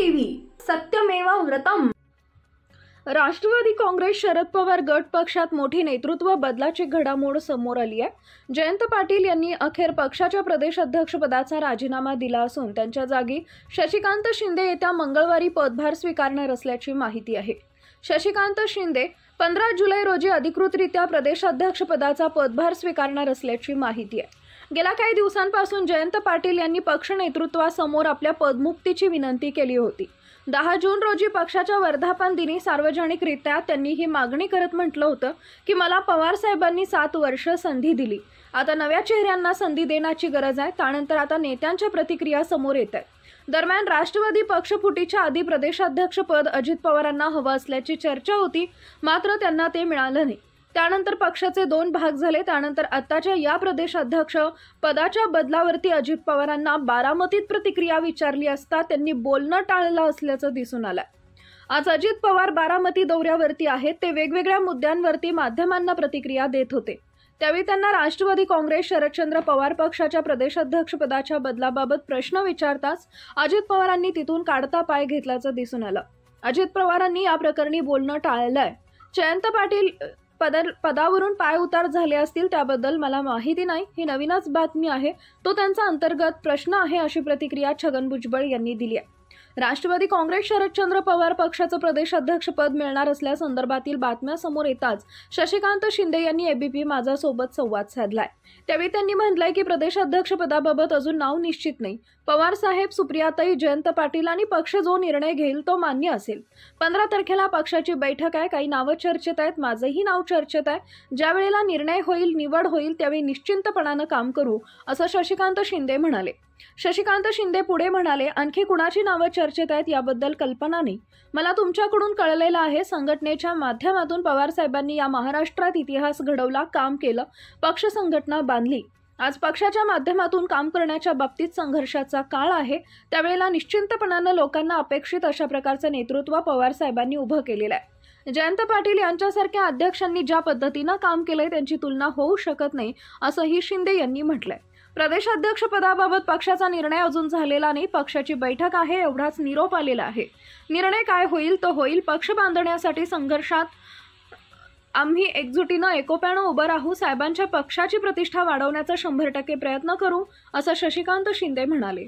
TV सत्यमेव व्रतम। राष्ट्रवादी काँग्रेस शरद पवार गट पक्षात मोठी नेतृत्व बदलाची घडामोड समोर आली आहे। जयंत पाटील यांनी अखेर पक्षाच्या प्रदेश अध्यक्षपदाचा राजीनामा दिला असून त्यांच्या जागी शशिकांत शिंदे येत्या मंगळवारी पदभार स्वीकारणार असल्याची माहिती आहे। शशिकांत शिंदे 15 जुलै रोजी अधिकृतरित्या प्रदेशाध्यक्षपदाचा पदभार स्वीकारणार असल्याची माहिती आहे। गेल्या काही दिवसांपासून जयंत पाटील यांनी पक्ष नेतृत्वासमोर आपल्या पदमुक्तीची विनंती केली होती। 10 जून रोजी पक्षाच्या वर्धापन दिनी सार्वजनिकरित्या त्यांनी ही मागणी करत म्हटलं होतं की मला पवार साहेबांनी 7 वर्ष संधी दिली, आता नव्या चेहऱ्यांना संधी देण्याची गरज आहे। त्यानंतर आता नेत्यांच्या प्रतिक्रिया समोर येत आहेत। दरम्यान राष्ट्रवादी पक्षफुटीच्या आधी प्रदेशाध्यक्षपद अजित पवारांना हवं असल्याची चर्चा होती, मात्र त्यांना ते मिळालं नाही। त्यानंतर पक्षाचे 2 भाग झाले। त्यानंतर आताच्या या प्रदेशाध्यक्ष पदाच्या बदलावरती अजित पवारांना बारामतीत प्रतिक्रिया विचारली असता त्यांनी बोलणं टाळलं असल्याचं दिसून आलं। आज अजित पवार बारामती दौऱ्यावरती आहेत। ते वेगवेगळ्या मुद्द्यांवरती माध्यमांना प्रतिक्रिया देत होते। त्यावेळी त्यांना राष्ट्रवादी काँग्रेस शरदचंद्र पवार पक्षाच्या प्रदेशाध्यक्षपदाच्या बदलाबाबत प्रश्न विचारताच अजित पवारांनी तिथून काढता पाय घेतल्याचं दिसून आलं। अजित पवारांनी या प्रकरणी बोलणं टाळलंय। जयंत पाटील पदावरून पाय उतार झाले असतील त्याबद्दल मला माहिती नाही, ही नवीनच बातमी आहे, तो त्यांचा अंतर्गत प्रश्न आहे, अशी प्रतिक्रिया छगन भुजबळ यांनी दिली आहे। राष्ट्रवादी काँग्रेस शरदचंद्र पवार पक्षाचं प्रदेशाध्यक्षपद मिळणार असल्यासंदर्भातील बातम्या समोर येताच शशिकांत शिंदे यांनी एबीपी माझा सोबत संवाद साधलाय। त्यावेळी त्यांनी म्हटलंय की प्रदेशाध्यक्षपदाबाबत अजून नाव निश्चित नाही। पवार साहेब, सुप्रियाताई, जयंत पाटील आणि पक्ष जो निर्णय घेईल तो मान्य असेल। 15 तारखेला पक्षाची बैठक आहे, काही नावं चर्चेत आहेत, माझंही नाव चर्चेत आहे। ज्या वेळेला निर्णय होईल, निवड होईल, त्यावेळी निश्चिंतपणानं काम करू, असं शशिकांत शिंदे म्हणाले। शशिकांत शिंदे पुढे म्हणाले, आणखी कुणाची नावं चर्चेत आहेत याबद्दल कल्पना नाही। मला तुमच्याकडून कळलेलं आहे, संघटनेच्या माध्यमातून पवार साहेबांनी या महाराष्ट्रात इतिहास घडवला, काम केलं, पक्ष संघटना बांधली। आज पक्षाच्या माध्यमातून काम करण्याच्या बाबतीत संघर्षाचा काळ आहे। त्यावेळेला निश्चिंतपणानं लोकांना अपेक्षित अशा प्रकारचं नेतृत्व पवार साहेबांनी उभं केलेलं आहे। जयंत पाटील यांच्यासारख्या अध्यक्षांनी ज्या पद्धतीनं काम केलंय त्यांची तुलना होऊ शकत नाही, असंही शिंदे यांनी म्हटलंय। प्रदेशाध्यक्षपदाबाबत पक्षाचा निर्णय अजून झालेला नाही, पक्षाची बैठक आहे एवढाच निरोप आलेला आहे। निर्णय काय होईल तो होईल। पक्ष बांधण्यासाठी संघर्षात आम्ही एकजुटीनं एकोप्यानं उभं राहू, साहेबांच्या पक्षाची प्रतिष्ठा वाढवण्याचा 100% प्रयत्न करू, असं शशिकांत शिंदे म्हणाले।